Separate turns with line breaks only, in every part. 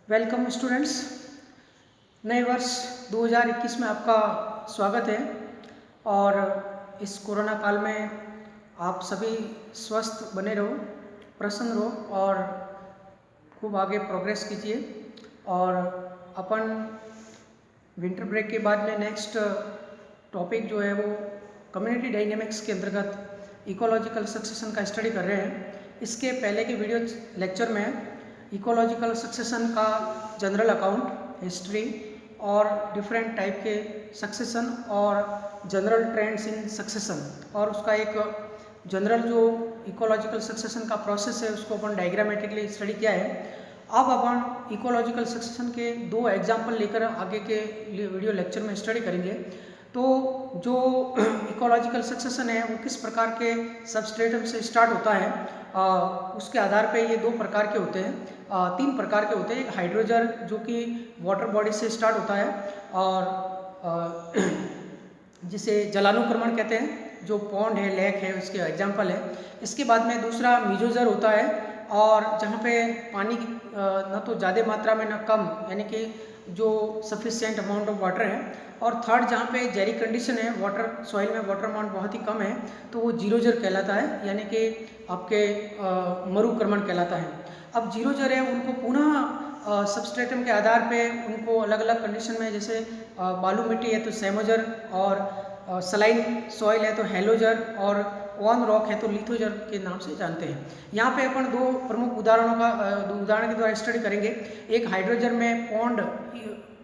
Welcome students. नए वर्ष 2021 में आपका स्वागत है। और इस कोरोना काल में आप सभी स्वस्थ बने रहो, प्रसन्न रहो और खूब आगे प्रोग्रेस कीजिए। और अपन विंटर ब्रेक के बाद में नेक्स्ट टॉपिक जो है वो कम्युनिटी डायनेमिक्स के अंतर्गत इकोलॉजिकल सक्सेशन का स्टडी कर रहे हैं। इसके पहले के वीडियो लेक्चर में इकोलॉजिकल सक्सेशन का जनरल अकाउंट, हिस्ट्री और डिफरेंट टाइप के सक्सेशन और जनरल ट्रेंड्स इन सक्सेशन और उसका एक जनरल जो इकोलॉजिकल सक्सेशन का प्रोसेस है उसको अपन डायग्रामेटिकली स्टडी किया है। अब अपन इकोलॉजिकल सक्सेशन के दो एग्जाम्पल लेकर आगे के वीडियो लेक्चर में स्टडी करेंगे। तो जो इकोलॉजिकल सक्सेशन है वो किस प्रकार के सबस्ट्रेटम से स्टार्ट होता है, उसके आधार पे ये दो प्रकार के होते हैं, तीन प्रकार के होते हैं। एक हाइड्रोजन जो कि वाटर बॉडी से स्टार्ट होता है और जिसे जलानुक्रमण कहते हैं, जो पॉन्ड है, लेक है, उसके एग्जाम्पल है। इसके बाद में दूसरा मीजोजर होता है और जहाँ पे पानी की न तो ज़्यादा मात्रा में न कम, यानी कि जो सफिशिएंट अमाउंट ऑफ वाटर है। और थर्ड जहाँ पे जेरी कंडीशन है, वाटर सॉइल में वाटर अमाउंट बहुत ही कम है, तो वो जीरोजर कहलाता है, यानी कि आपके मरुक्रमण कहलाता है। अब जीरोजर है उनको पुनः सबस्ट्रेटम के आधार पे उनको अलग अलग कंडीशन में, जैसे बालू मिट्टी है तो सेमोजर और सलाइन सॉइल है तो हेलोजर और ऑन रॉक है तो लिथोजर के नाम से जानते हैं। यहाँ पे अपन दो प्रमुख उदाहरण के द्वारा स्टडी करेंगे। एक हाइड्रोजन में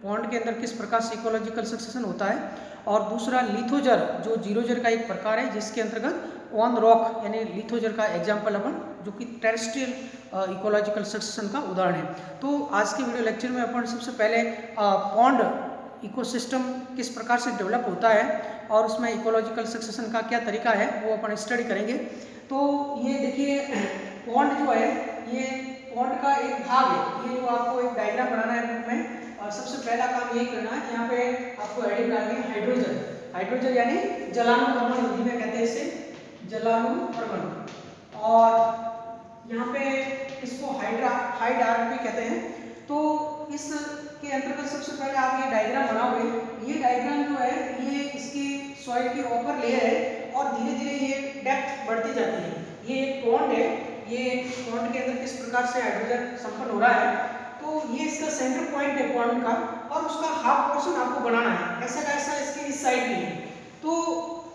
पॉन्ड के अंदर किस प्रकार से इकोलॉजिकल सक्सेशन होता है, और दूसरा लिथोजर जो जीरोजर का एक प्रकार है जिसके अंतर्गत ऑन रॉक यानी लिथोजर का एग्जाम्पल अपन, जो कि टेरेस्ट्रियल इकोलॉजिकल सक्सेशन का उदाहरण है। तो आज के वीडियो लेक्चर में अपन सबसे पहले पॉन्ड इकोसिस्टम किस प्रकार से डेवलप होता है और उसमें इकोलॉजिकल सक्सेशन का क्या तरीका है वो अपन स्टडी करेंगे। तो ये देखिए, पॉन्ड जो है ये पॉन्ड का एक भाग है। ये जो आपको एक डायग्राम बनाना है बुक में, और सबसे पहला काम ये करना है, यहाँ पे आपको हेडिंग डालनी है हाइड्रोजन। हाइड्रोजन यानी जलानुक्रमण, हिंदी में कहते हैं इसे जलानुक्रमण, और यहाँ पे इसको हाइड्रार्की कहते हैं। तो इसके अंतर्गत सबसे पहले आप ये डायग्राम बनाओगे। ये डायग्राम जो है ये इसकी सॉइल की ऊपर लेयर है और धीरे धीरे ये डेप्थ बढ़ती जाती है। ये एक पॉन्ड है, ये पॉन्ड के अंदर किस प्रकार से हाइड्रोजन संपन्न हो रहा है। तो ये इसका सेंटर पॉइंट है पॉन्ड का, और उसका हाफ पोर्शन आपको बनाना है, ऐसा का ऐसा इसके इस साइड में है। तो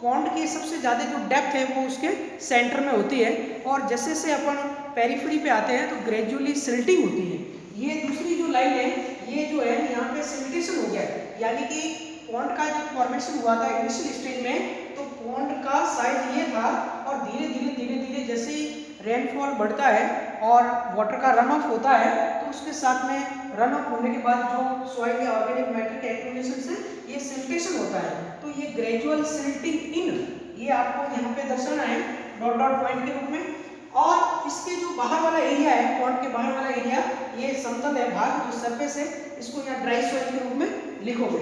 पॉन्ड की सबसे ज़्यादा जो डेप्थ है वो उसके सेंटर में होती है, और जैसे जैसे अपन पेरिफेरी पे आते हैं तो ग्रेजुअली सिल्टिंग होती है। ये दूसरी जो लाइन है ये जो है यहाँ पे सिल्टेशन हो गया है, यानी कि पॉन्ड का जो फॉर्मेशन हुआ था इनिशियल स्टेज में, तो पॉन्ड का साइज ये था, और धीरे धीरे जैसे ही रेनफॉल बढ़ता है और वाटर का रन ऑफ होता है, तो उसके साथ में रन ऑफ होने के बाद जो सॉइल या ऑर्गेनिक मैटर के एक्यूमुलेशन से ये सिल्टेशन होता है। तो ये ग्रेजुअल सिल्टिंग इन, ये आपको यहाँ पे दर्शाना है डॉट डॉट पॉइंट के रूप में। और इसके जो बाहर वाला एरिया है, पॉन्ड के बाहर वाला एरिया, ये समतल है भाग, जो सरफेस है, इसको यहाँ ड्राई सॉइल के रूप में लिखोगे।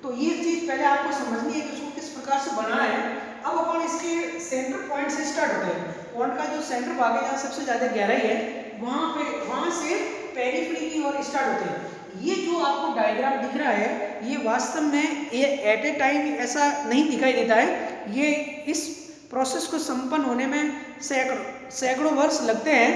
तो ये चीज पहले आपको समझनी है कि उसको किस प्रकार से बनाना है। अब अपन इसके सेंटर पॉइंट से स्टार्ट होते हैं। पॉन्ड का जो सेंटर भाग है, जहाँ सबसे ज्यादा गहराई है, वहां से पेरिफेरी की ओर स्टार्ट होते हैं। ये जो आपको डायग्राम दिख रहा है ये वास्तव में एट ए टाइम ऐसा नहीं दिखाई देता है। ये इस प्रोसेस को संपन्न होने में सैकड़ों वर्ष लगते हैं,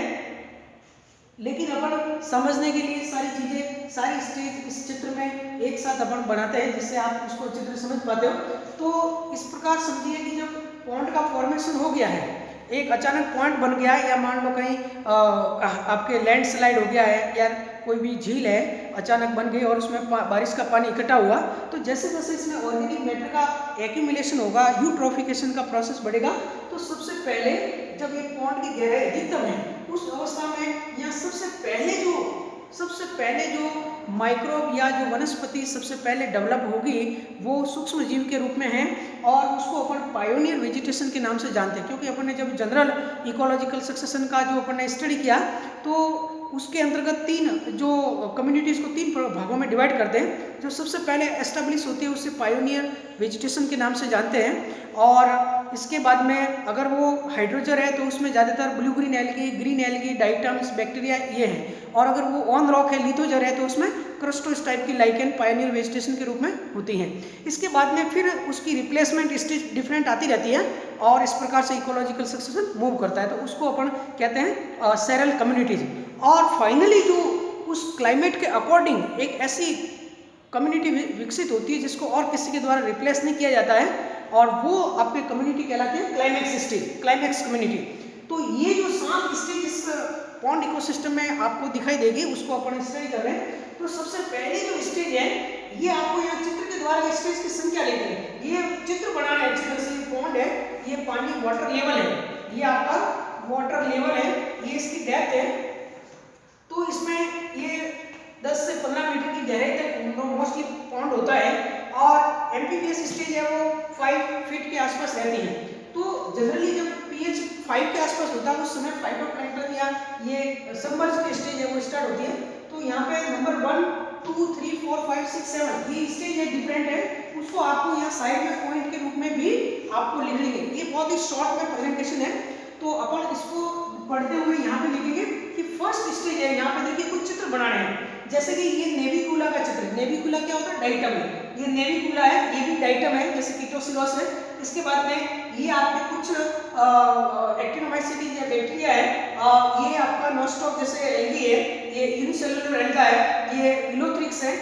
लेकिन अपन समझने के लिए सारी चीजें, सारी स्टेज इस चित्र में एक साथ अपन बनाते हैं, जिससे आप उसको चित्र समझ पाते हो। तो इस प्रकार समझिए कि जब पॉन्ड का फॉर्मेशन हो गया है, एक अचानक पॉइंट बन गया है, या मान लो कहीं आपके लैंडस्लाइड हो गया है, या कोई भी झील है अचानक बन गई और उसमें बारिश का पानी इकट्ठा हुआ, तो जैसे जैसे इसमें ऑर्गेनिक मैटर का एक्यूमुलेशन होगा, यूट्रोफिकेशन का प्रोसेस बढ़ेगा, तो सबसे पहले जब ये पॉन्ड की गहराई अधिकतम है उस अवस्था में यहाँ सबसे पहले जो माइक्रोब या जो वनस्पति सबसे पहले डेवलप होगी वो सूक्ष्म जीव के रूप में है, और उसको अपन पायोनियर वेजिटेशन के नाम से जानते हैं। क्योंकि अपन ने जब जनरल इकोलॉजिकल सक्सेशन का जो अपन ने स्टडी किया, तो उसके अंतर्गत तीन जो कम्युनिटीज़ को तीन भागों में डिवाइड करते हैं। जो सबसे पहले एस्टेब्लिश होती है उसे पायोनियर वेजिटेशन के नाम से जानते हैं, और इसके बाद में अगर वो हाइड्रोजर है तो उसमें ज़्यादातर blue green algae, green algae, diatoms, bacteria ये हैं, और अगर वो ऑन रॉक है, लिथोजर है, तो उसमें क्रस्टोस टाइप की लाइकेन पायोनियर वेजिटेशन के रूप में होती हैं। इसके बाद में फिर उसकी रिप्लेसमेंट स्टेज डिफरेंट आती रहती है, और इस प्रकार से इकोलॉजिकल सक्सेशन मूव करता है, तो उसको अपन कहते हैं सेरल कम्युनिटीज। और फाइनली जो उस क्लाइमेट के अकॉर्डिंग एक ऐसी कम्युनिटी विकसित होती है जिसको और किसी के द्वारा रिप्लेस नहीं किया जाता है, और वो आपके कम्युनिटी कहलाती है क्लाइमेक्स स्टेज, क्लाइमेक्स कम्युनिटी। तो ये जो 7 स्टेज इस पॉन्ड इकोसिस्टम में आपको दिखाई देगी, उसको अपन स्टडी कर रहे हैं। तो सबसे पहले जो स्टेज है, ये आपको यहाँ चित्र के द्वारा स्टेज की संख्या लेते हैं, ये चित्र बनाना है। चित्र से पॉन्ड है, ये पानी वाटर लेवल है, ये आपका वाटर लेवल है, ये इसकी डेप्थ है। तो इसमें ये 10 से 15 मीटर की गहराई तक मोस्टली पॉन्ड होता है, और एमपीपीएस स्टेज है वो 5 फीट के आसपास रहती है। तो जनरली जब पीएच 5 के आसपास होता है उस समय फाइटोप्लैंक्टन या ये सबमर्ज की स्टेज है वो स्टार्ट होती है। तो यहाँ पे नंबर 1, 2, 3, 4, 5, 6, 7 ये स्टेज है, डिफरेंट है, उसको आपको यहाँ साइड में पॉइंट के रूप में भी आपको लिखेंगे। ये बहुत ही शॉर्ट में प्रेजेंटेशन है, तो अपन इसको पढ़ते हुए यहाँ पे लिखेंगे कि फर्स्ट स्टेज है। यहाँ पे देखिए कुछ चित्र बनाने हैं, जैसे कि ये नेविकुला का चित्र। नेविकुला क्या होता है? डाइटम है, ये नेविकुला है, ये भी डाइटम है, जैसे कीटोसिलोस है। इसके बाद में ये आपके कुछ एक्टिनोमाइसीटी या बैक्टीरिया है, ये आपका नोस्टॉक जैसे एल्गी है, ये यूनिसेलुलर एल्गा है, ये इलोथ्रिक्स है,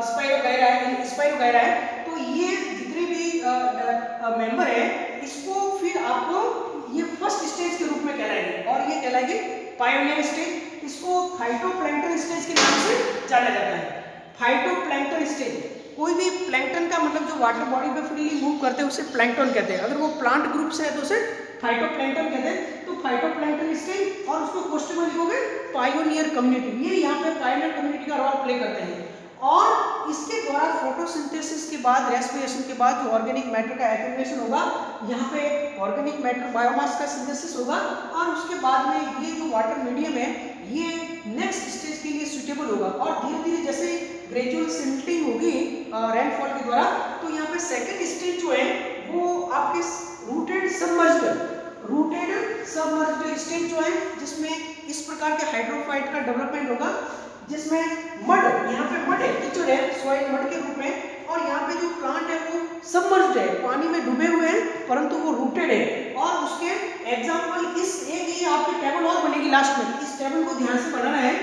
स्पाइरोगायरा है। तो ये जितने भी मेंबर है, इसको फिर आपको ये फर्स्ट स्टेज के रूप में कहलाएंगे, और ये कहलाएंगे पायोनियर स्टेज। इसको फाइटोप्लैंक्टन स्टेज के नाम से जाना जाता है। फाइटोप्लैंक्टन स्टेज, कोई भी प्लैंक्टन का मतलब जो वाटर बॉडी पे फ्रीली मूव करते हैं उसे प्लैंक्टन कहते हैं। अगर वो प्लांट ग्रुप से है तो उसे फाइटोप्लैंक्टन कहते हैं। तो फाइटोप्लैंक्टन स्टेज, और उसको क्वेश्चन में लिखोगे पायोनियर कम्युनिटी, ये यहाँ पे पायोनियर कम्युनिटी का रोल प्ले करते हैं। और इसके द्वारा फोटोसिंथेसिस के बाद, रेस्पिरेशन के बाद जो ऑर्गेनिक मैटर का एक्यूमुलेशन होगा, यहाँ पे ऑर्गेनिक मैटर बायोमास का सिंथेसिस होगा, और उसके बाद में ये जो वाटर मीडियम है ये नेक्स्ट स्टेज के लिए सुटेबल होगा। और धीरे धीरे जैसे ग्रेजुअल सिल्टिंग होगी रेनफॉल के द्वारा, तो यहाँ पे सेकंड स्टेज जो है वो आपके रूटेड सबमर्ज्ड स्टेज जो है, जिसमें इस प्रकार के हाइड्रोफाइट का डेवलपमेंट होगा, जिसमें मड, यहाँ पे मड है, कीचड़ है, सॉइल मड के रूप में, और यहाँ पे जो प्लांट है वो सबमर्ज्ड है, पानी में डूबे हुए हैं, परंतु वो रूटेड है। और उसके एग्जांपल इस एक ये आपकी टेबल और बनेगी लास्ट में, इस टेबल को ध्यान से बनाना है।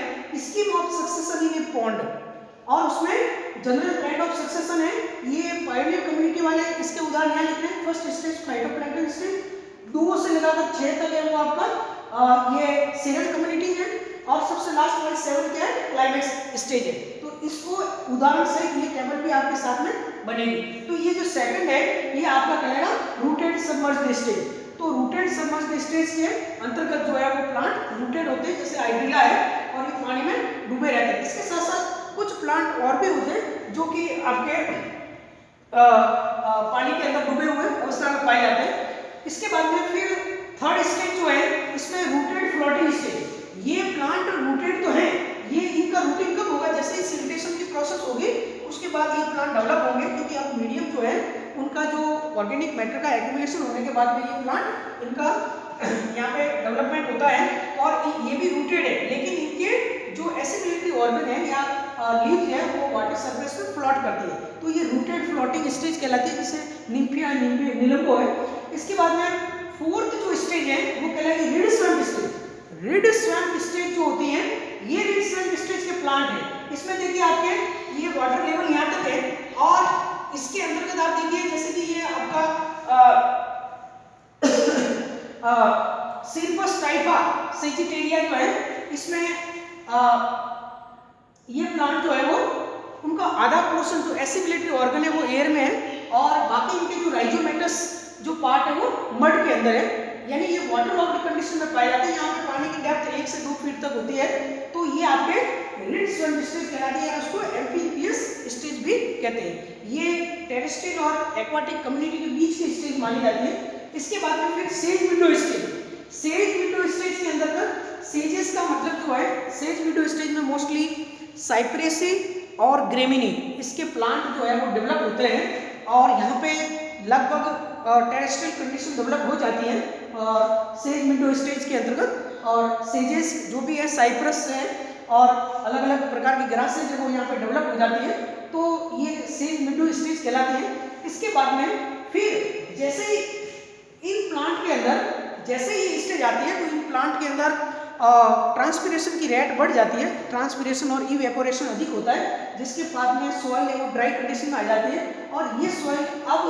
Scheme of succession in A pond, और उसमें जनरल ट्रेंड ऑफ सक्सेशन है। ये पायोनियर कम्युनिटी वाले इसके उदाहरण यहाँ लिख रहे हैं। फर्स्ट स्टेज फाइटोप्लैंक्टन स्टेज, 2 से लेकर 6 तक है वो आपका ये सेरल कम्युनिटी है, और सबसे लास्ट वाली 7 क्या है? क्लाइमेक्स स्टेज है। तो इसको उदाहरण से ये टेबल भी आपके साथ में बनेगी। तो ये जो सेकंड है ये आपका कहलाएगा रूटेड सबमर्ज्ड स्टेज। तो रूटेड सबमर्ज्ड स्टेज के अंतर्गत जो है वो प्लांट रूटेड होते हैं, जैसे हाइड्रिला है, और ये पानी में डूबे रहते हैं। इसके साथ साथ कुछ प्लांट और भी होते हैं जो कि आपके पानी के अंदर डूबे हुए अवस्था में पाए जाते हैं। इसके बाद में फिर थर्ड स्टेज जो है इसमें रूटेड फ्लोटिंग स्टेज। ये प्लांट रूटेड तो है, ये इनका रूटिंग कब होगा? जैसे ही सिल्टेशन की प्रोसेस होगी उसके बाद ये प्लांट डेवलप होंगे, क्योंकि अब मीडियम जो है उनका जो ऑर्गेनिक मैटर का एक्यूमुलेशन होने के बाद में ये प्लांट इनका यहाँ पे डेवलपमेंट होता है, और ये भी रूटेड है, लेकिन इनके जो एसिमिलेटरी ऑर्गन है या लीव्स है वो वाटर सरफेस पे फ्लोट करती है। तो ये रूटेड फ्लोटिंग स्टेज कहलाती है, जैसे निम्फिया निलंबो है। इसके बाद में फोर्थ जो स्टेज है वो कहलाएगी reed swamp stage. Reed swamp stage जो होती है, ये रिड स्वैम्प स्टेज के प्लांट है। इसमें देखिए आपके ये वाटर लेवल यहाँ तक है, और इसके अंतर्गत आप देखिए जैसे कि ये आपका सिल्पस टाइफा सेजिटेरिया जो है, इसमें ये प्लांट जो है वो उनका आधा पोर्शन जो एसिमिलेटरी ऑर्गन है वो एयर में है, और बाकी इनके जो राइजोमेटस जो पार्ट है वो मड के अंदर है, यानी ये वाटर लॉक्ड कंडीशन में पाए जाते हैं। यहाँ पे पानी की डेप्थ 1 से 2 फीट तक होती है। तो ये आपके रिड स्वैम्प स्टेज कहलाती है, उसको एम्फीबियस स्टेज भी कहते हैं। ये टेरेस्ट्रियल और एक्वाटिक कम्युनिटी के बीच की स्टेज मानी जाती है। इसके बाद में फिर says window stage. Says window stage के अंदर सेजेस का मतलब जो है, सेज मोस्टली साइप्रेसी और ग्रेमिनी इसके प्लांट जो है वो डेवलप होते हैं, और यहाँ पे लगभग टेरेस्ट्रियल कंडीशन डेवलप हो जाती है सेज मिडो स्टेज के अंतर्गत। और सेजेस जो भी है साइप्रस है और अलग अलग प्रकार की ग्रासेज है वो यहाँ पे डेवलप हो जाती है, तो ये सेज मिडो स्टेज कहलाती है। इसके बाद में फिर जैसे ही इन प्लांट के अंदर जैसे ही स्टेज आती है तो इन प्लांट के अंदर ट्रांसपिरेशन की रेट बढ़ जाती है, ट्रांसपिरेशन और इवेपोरेशन अधिक होता है, जिसके बाद में सॉइल है वो ड्राई कंडीशन में आ जाती है। और ये सॉइल अब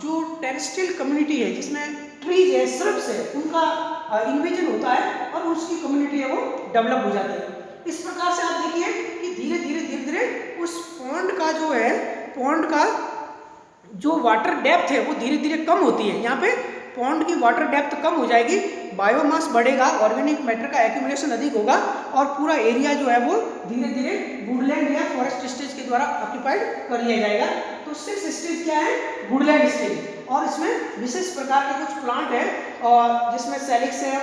जो टेरेस्ट्रियल कम्युनिटी है जिसमें ट्रीज है, श्रब्स है, उनका इन्वेजन होता है और उसकी कम्युनिटी है वो डेवलप हो जाती है। इस प्रकार से आप देखिए कि धीरे धीरे उस पॉन्ड का जो है, पॉन्ड का जो वाटर डेप्थ है वो धीरे धीरे कम होती है। यहाँ पे पॉन्ड की वाटर डेप्थ कम हो जाएगी, बायोमास बढ़ेगा, ऑर्गेनिक मैटर का एक्यूमुलेशन अधिक होगा और पूरा एरिया जो है वो धीरे धीरे वुडलैंड या फॉरेस्ट स्टेज के द्वारा ऑक्यूपाइड कर लिया जाएगा। तो 6 स्टेज क्या है? वुडलैंड स्टेज, और इसमें विशेष प्रकार के कुछ प्लांट है और जिसमें सेलिक्स है,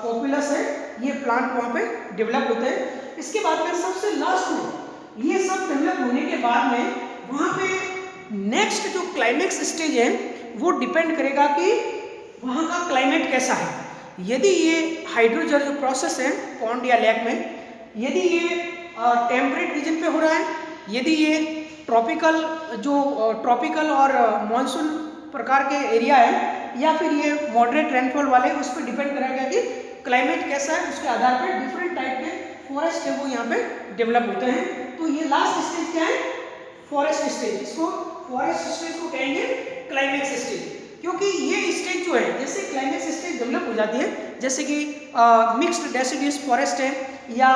पॉपुलस है, ये प्लांट वहाँ पे डेवलप होते हैं। इसके बाद में सबसे लास्ट में ये सब डेवलप होने के बाद में वहाँ पे नेक्स्ट जो क्लाइमेक्स स्टेज है वो डिपेंड करेगा कि वहाँ का क्लाइमेट कैसा है। यदि ये हाइड्रोजल जो प्रोसेस है पॉन्ड या लेक में, यदि ये टेम्परेट रीजन पे हो रहा है, यदि ये ट्रॉपिकल और मॉनसून प्रकार के एरिया है, या फिर ये मॉडरेट रेनफॉल वाले, उस पर डिपेंड करेगा कि क्लाइमेट कैसा है। उसके आधार पर डिफरेंट टाइप के फॉरेस्ट है वो यहाँ पे डेवलप होते हैं। तो ये लास्ट स्टेज क्या है? Forest stage. इसको फॉरेस्ट स्टेज को कहेंगे क्लाइमेक्स स्टेज, क्योंकि ये स्टेज जो है, जैसे क्लाइमेक्स स्टेज डेवलप हो जाती है, जैसे कि मिक्स्ड डेसिडियस फॉरेस्ट है या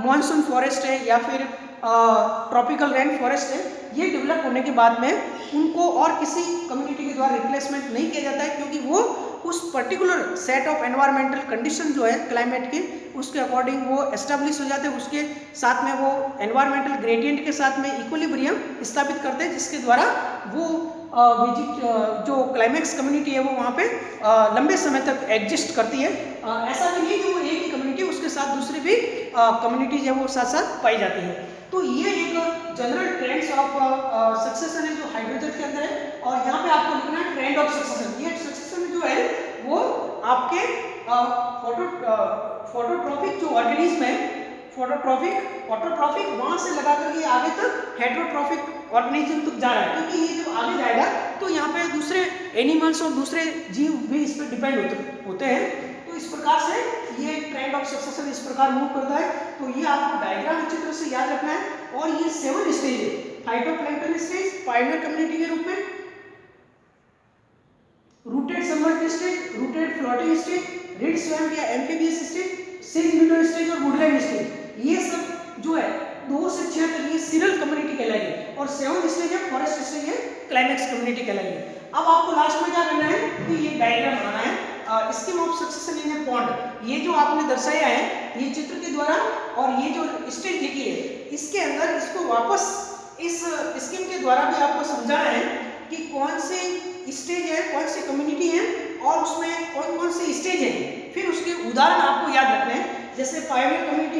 मॉनसून फॉरेस्ट है या फिर ट्रॉपिकल रेन फॉरेस्ट है, ये डेवलप होने के बाद में उनको और किसी कम्युनिटी के द्वारा रिप्लेसमेंट नहीं किया जाता है, क्योंकि वो उस particular set of environmental condition जो है क्लाइमेट के, उसके अकॉर्डिंग वो एस्टेब्लिश हो जाते हैं। उसके साथ में वो एनवायरमेंटल ग्रेडियंट के साथ में इक्विलिब्रियम स्थापित करते हैं, जिसके द्वारा वो जो क्लाइमेक्स कम्युनिटी है वो वहाँ पे लंबे समय तक एग्जिस्ट करती है। ऐसा भी नहीं कि वो एक ही कम्युनिटी, उसके साथ दूसरी भी कम्युनिटीज है वो साथ साथ पाई जाती है। तो ये एक जनरल ट्रेंड्स ऑफ सक्सेशन है जो हाइड्रोजन के अंदर है, और यहाँ पे आपको लिखना है ट्रेंड ऑफ सक्सेशन। ये सक्सेशन जो है वो आपके फोटोट्रॉपिक जो ऑर्गेनिज्म है, फोटोट्रॉपिक ऑटोट्रॉपिक, वहां से लगा करके आगे तक हेटेरोट्रॉपिक ऑर्गेनिज्म तक जा रहा है, क्योंकि ये जब आगे जाएगा तो यहाँ पे दूसरे एनिमल्स और दूसरे जीव भी इस पर डिपेंड होते हैं। तो इस प्रकार से ये ट्रेंड ऑफ सक्सेशन इस प्रकार मूव करता है। तो ये आपको डायग्राम अच्छी तरह से याद रखना है। और ये 7 स्टेज है, फाइटोप्लैंक्टन स्टेज पायनियर कम्युनिटी के रूप में, rooted submerged stage, rooted floating stage, reed swamp या एम्फीबियस स्टेज, सेज मिडो स्टेज और वुडलैंड स्टेज, ये सब जो है 2 से 6 तक ये सीरल कम्युनिटी कहलाएगी, और 7 स्टेज है फॉरेस्ट स्टेज है क्लाइमेक्स कम्युनिटी कहलाएगी। अब आपको लास्ट में क्या करना है कि ये डायग्राम बनाना है, scheme of succession in A pond. ये जो आपने दर्शाया है ये चित्र के द्वारा, और ये जो स्टेज लिखी है इसके अंदर इसको वापस इस स्कीम के द्वारा भी आपको समझाना है कि कौन से स्टेज है, कौन सी कम्युनिटी है और उसमें कौन कौन से स्टेज है। फिर उसके उदाहरण आपको याद रखने हैं। जैसे पायनियर कम्युनिटी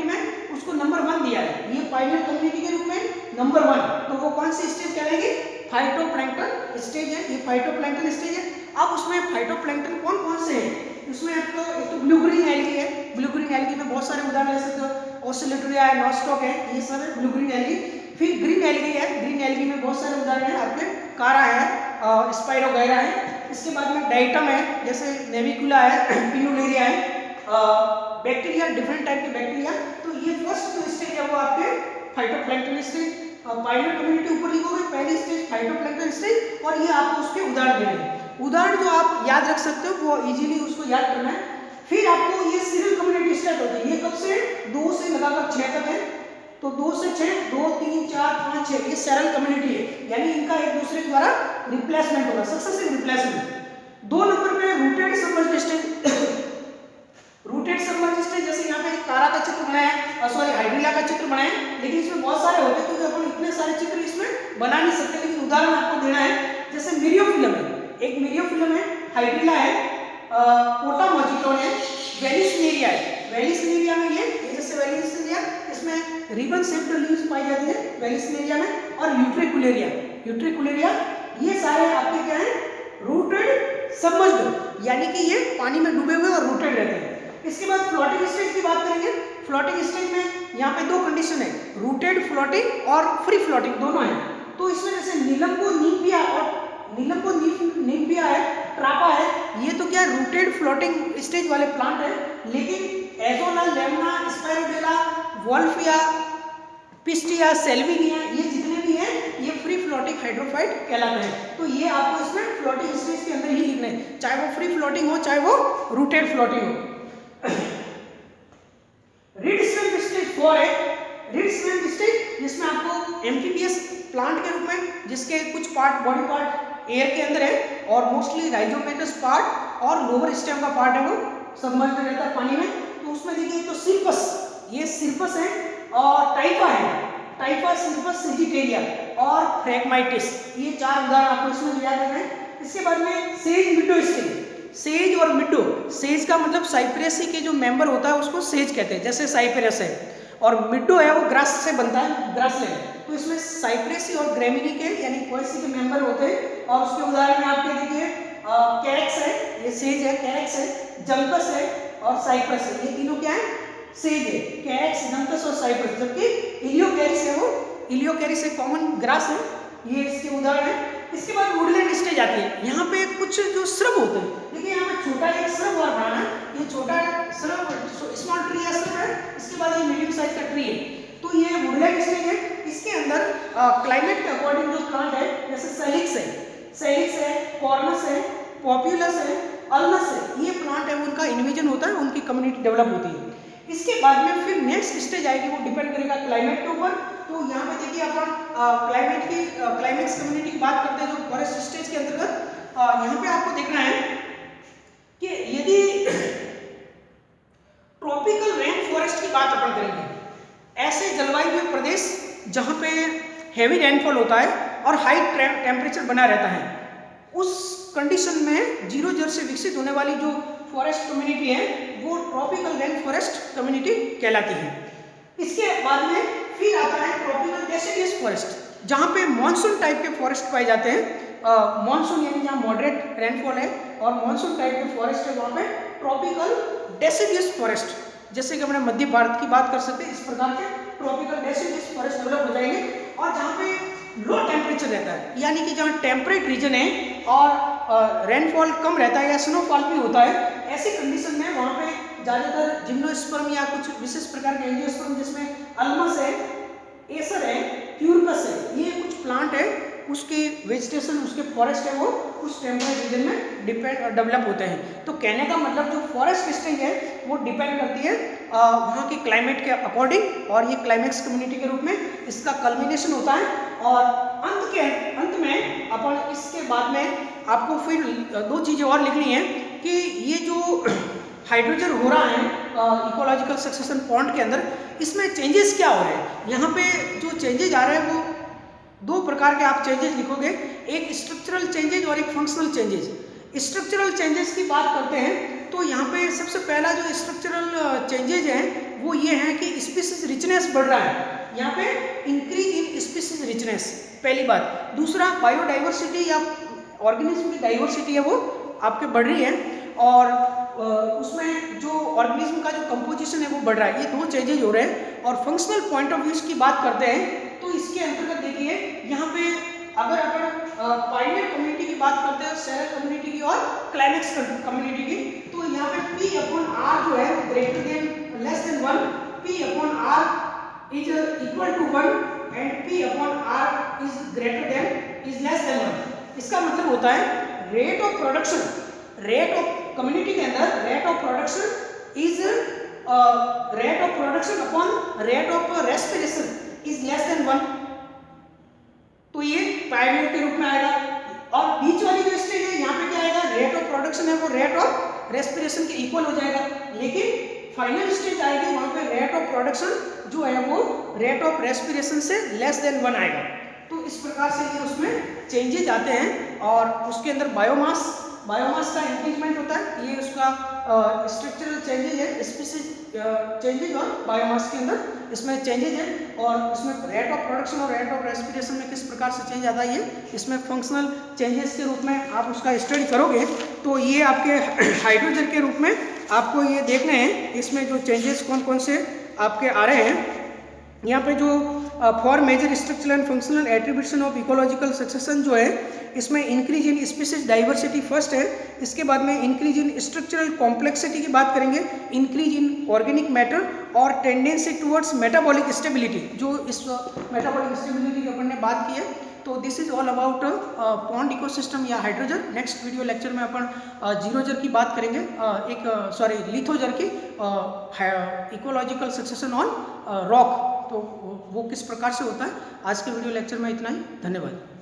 में उसको नंबर 1 दिया है, ये पायनियर कम्युनिटी के रूप में नंबर 1, तो वो कौन सी स्टेज कहलाएगी? फाइटोप्लैंक्टन स्टेज है, ये फाइटोप्लैंक्टन स्टेज है। अब उसमें फाइटोप्लैंक्टन कौन कौन से हैं? उसमें आपको एक तो ब्लू ग्रीन एल्गी है, ब्लू ग्रीन एल्गी में बहुत सारे उदाहरण ले सकते हो, ऑसिलेटोरिया है, नॉस्टॉक है, ये सब है ब्लू ग्रीन एल्गी। फिर ग्रीन एल्गी है, ग्रीन एल्गी में बहुत सारे उदाहरण है आपके, कारा है, स्पाइरोगायरा है। इसके बाद में डाइटम है, जैसे नेविकुला है, पिनुलेरिया है, बैक्टीरिया, डिफरेंट टाइप के बैक्टीरिया। तो ये फर्स्ट जो स्टेज है वो आपके फाइटोप्लैंक्टन स्टेज, पायनियर कम्युनिटी ऊपर लिखोगे, पहली स्टेज फाइटोप्लैंक्टन स्टेज, और ये आपको उसके उदाहरण देने हैं। उदाहरण जो आप याद रख सकते हो वो इजीली उसको याद करना है। फिर आपको ये सीरियल कम्युनिटी स्टार्ट होती है, ये कब से 2 से लगाकर 6 तक है। तो 2 से 6, 2, 3, 4, 5, 6 ये सीरियल कम्युनिटी है, यानी इनका एक दूसरे के द्वारा रिप्लेसमेंट होगा, सक्सेसिव रिप्लेसमेंट। 2 नंबर पे rooted submerged stage, rooted submerged stage, जैसे यहाँ पे कारा का चित्र बनाया है, सॉरी हाइड्रिला का चित्र बनाया है, लेकिन इसमें बहुत सारे होते हैं क्योंकि अपन इतने सारे चित्र इसमें बना नहीं सकते, लेकिन उदाहरण आपको देना है। जैसे मिरियोफिलम है, एक मिरियोफिलम है, हाइड्रिला है, पोटामोजिटोन है, वेलिसनेरिया है। वेलिसनेरिया में ये जैसे रिबन शेप्ड लीव्स पाई जाती है वेलिस्नेरिया में। और यूट्रिकुलेरिया, यूट्रिकुलेरिया ये सारे आपके क्या है, रूटेड सबमर्ज्ड, यानी कि ये पानी में डूबे हुए और रूटेड रहते हैं। इसके बाद फ्लोटिंग स्टेज की बात करेंगे। फ्लोटिंग स्टेज में यहाँ पे दो कंडीशन है, रूटेड फ्लोटिंग और फ्री फ्लोटिंग दोनों है। तो इसमें जैसे नीलम्बो नीम्फिया और नीलम्बो नीम्फिया है, ट्रापा है, ये तो क्या रूटेड फ्लोटिंग स्टेज वाले प्लांट है। लेकिन Azolla, Lemna, Spirodela, Wolffia, Pistia, Salvinia, ये जितने भी हैं ये फ्री फ्लोटिंग हाइड्रोफाइट कहलाते हैं। तो ये आपको इसमें फ्लोटिंग स्टेज के अंदर ही लिखना है, चाहे वो फ्री फ्लोटिंग हो चाहे वो रूटेड फ्लोटिंग हो। रीड स्वेम्प स्टेज 4 है। रीड स्वेम्प स्टेज जिसमें आपको एम्फीबियस प्लांट के रूप में, जिसके कुछ पार्ट, बॉडी पार्ट एयर के अंदर है और मोस्टली राइजोमेटस पार्ट और लोअर स्टेम का पार्ट है वो सबमर्ज्ड रहता है पानी में। तो उसमें देखिए तो सिर्पस, ये सिर्पस है, और टाइफा है, टाइफा, सिर्पस, सेजिटेरिया और फ्रैगमाइटिस, ये चार उदाहरण आपको इसमें याद रखना है। इसके बाद में सेज मिडो स्टेज, सेज और मिडो, सेज का मतलब साइप्रेसी के जो मेंबर होता है उसको सेज कहते हैं, जैसे साइप्रेस है, और मिडो है वो ग्रास से बनता है, ग्रासलैंड। तो इसमें साइप्रेसी और ग्रेमिनी के यानी पोएसी के मेंबर होते हैं। और उसके उदाहरण में आपके देखिए कैरेक्स है, ये सेज है, कैरेक्स है, जंकस है और साइप्रस है, ये तीनों क्या है, सेज है, कैरेक्स, जंकस और साइप्रस। जबकि इलियोकैरिस है, वो इलियोकैरिस एक कॉमन ग्रास है, ये इसके उदाहरण है। इसके बाद वुडलैंड स्टेज आती है। यहाँ पे कुछ जो श्रब होते हैं, देखिए यहाँ पे छोटा एक श्रब और बड़ा है, ये छोटा श्रब, स्मॉल ट्री या श्रब है, इसके बाद ये मीडियम साइज का ट्री है। तो ये वुडलैंड स्टेज है। इसके अंदर क्लाइमेट के अकॉर्डिंग जो प्लांट है, जैसे सेलिक्स है, सेलिक्स है, कॉर्नस है, पॉप्युलस है, अल्नस है, ये प्लांट है, उनका इन्वेजन होता है, उनकी कम्युनिटी डेवलप होती है। इसके बाद में फिर नेक्स्ट स्टेज आएगी, वो डिपेंड करेगा क्लाइमेट के ऊपर। तो यहाँ पे देखिए अपन क्लाइमेट की क्लाइमेक्स कम्युनिटी की बात करते हैं जो फॉरेस्ट स्टेज के अंतर्गत। यहाँ पे आपको देखना है कि यदि ट्रॉपिकल रेन फॉरेस्ट की बात अपन करेंगे, ऐसे जलवायु में प्रदेश जहाँ पे हेवी रेनफॉल होता है और हाई टेम्परेचर बना रहता है, उस कंडीशन में जीरो जल से विकसित होने वाली जो फॉरेस्ट कम्युनिटी है वो ट्रॉपिकल रेन फॉरेस्ट कम्युनिटी कहलाती है। इसके बाद में फिर आता है ट्रॉपिकल डेसिडियस फॉरेस्ट, जहाँ पे मॉनसून टाइप के फॉरेस्ट पाए जाते हैं। मॉनसून यानी जहाँ मॉडरेट रेनफॉल है और मॉनसून टाइप के फॉरेस्ट है, वहाँ पे ट्रॉपिकल डेसिडियस फॉरेस्ट, जैसे कि हमने मध्य भारत की बात कर सकते हैं, इस प्रकार के ट्रॉपिकल डेसिडियस फॉरेस्ट डेवलप हो जाएंगे। और जहाँ पे लो टेम्परेचर रहता है, यानी कि जहाँ टेम्परेट रीजन है और रेनफॉल कम रहता है या स्नोफॉल भी होता है, ऐसी कंडीशन में वहाँ पे ज़्यादातर जिम्नोस्पर्म या कुछ विशेष प्रकार के एंजियोस्पर्म, जिसमें अल्मस है, एसर है, क्यूरकस है, ये कुछ प्लांट है, उसके वेजिटेशन, उसके फॉरेस्ट है, वो उस टेम्परेट रीजन में डेवलप होते हैं। तो कहने का मतलब जो फॉरेस्ट स्टेज है वो डिपेंड करती है वहाँ के क्लाइमेट के अकॉर्डिंग, और ये क्लाइमेक्स कम्युनिटी के रूप में इसका कल्मिनेशन होता है। और अंत में अपन इसके बाद में आपको फिर दो चीज़ें और लिखनी है कि ये जो हाइड्रोजन हो रहा है इकोलॉजिकल सक्सेशन पॉन्ड के अंदर, इसमें चेंजेस क्या हो रहे हैं। यहाँ पे जो चेंजेज आ रहे हैं वो दो प्रकार के आप चेंजेस लिखोगे, एक स्ट्रक्चरल चेंजेज और एक फंक्शनल चेंजेस। स्ट्रक्चरल चेंजेस की बात करते हैं तो यहाँ पे सबसे पहला जो स्ट्रक्चरल चेंजेज है वो ये है कि स्पीसीज रिचनेस बढ़ रहा है, यहाँ पे इंक्रीज इन स्पीसीज रिचनेस, पहली बात। दूसरा, बायोडाइवर्सिटी या ऑर्गेनिज्म की डाइवर्सिटी है वो आपके बढ़ रही है, और उसमें जो ऑर्गेनिज्म का जो कंपोजिशन है वो बढ़ रहा है। ये दो चेंजेज हो रहे हैं। और फंक्शनल पॉइंट ऑफ व्यू की बात करते हैं तो इसके अंतर्गत देखिए यहाँ पे अगर अपन पाइनियर कम्युनिटी की बात करते हैं, सेरल कम्युनिटी की और क्लाइमेक्स कम्युनिटी की, तो यहाँ पे P/R जो है greater than less than 1, P/R is equal to 1 and P/R is greater than is less than 1। इसका मतलब होता है rate of production, rate of community के अंदर rate of production is rate of production upon rate of respiration is less than 1, तो ये Pioneer के रूप में आएगा। और बीच वाली जो स्टेज है यहाँ पे क्या आएगा, रेट ऑफ प्रोडक्शन है वो रेट ऑफ रेस्पिरेशन के इक्वल हो जाएगा, लेकिन फाइनल स्टेज आएगी वहाँ पे रेट ऑफ प्रोडक्शन जो है वो रेट ऑफ रेस्पिरेशन से लेस देन 1 आएगा। तो इस प्रकार से ये उसमें चेंजेज आते हैं। और उसके अंदर बायोमास बायोमास का इंक्रीजमेंट होता है, ये उसका स्ट्रक्चरल चेंजेज है, स्पीसीज चेंजेज और बायोमास के अंदर इसमें चेंजेज है, और इसमें रेट ऑफ प्रोडक्शन और रेट ऑफ रेस्पिरेशन में किस प्रकार से चेंज आता है, ये इसमें फंक्शनल चेंजेस के रूप में आप उसका स्टडी करोगे तो ये आपके हाइड्रोजन के रूप में आपको ये देखने हैं इसमें जो चेंजेस कौन कौन से आपके आ रहे हैं। यहाँ पे जो for major structural and functional attribution of ecological succession जो है इसमें increase in species diversity first है, इसके बाद में इंक्रीज इन स्ट्रक्चरल कॉम्प्लेक्सिटी की बात करेंगे, इंक्रीज इन ऑर्गेनिक मैटर और टेंडेंसी टुवर्ड्स मेटाबॉलिक स्टेबिलिटी, जो इस मेटाबॉलिक स्टेबिलिटी की अपन ने बात की है। तो this is all about pond ecosystem या हाइड्रोजर। नेक्स्ट वीडियो लेक्चर में अपन जीरोजर की बात करेंगे, लिथोजर की इकोलॉजिकल सक्सेशन ऑन रॉक, तो वो किस प्रकार से होता है। आज के वीडियो लेक्चर में इतना ही, धन्यवाद।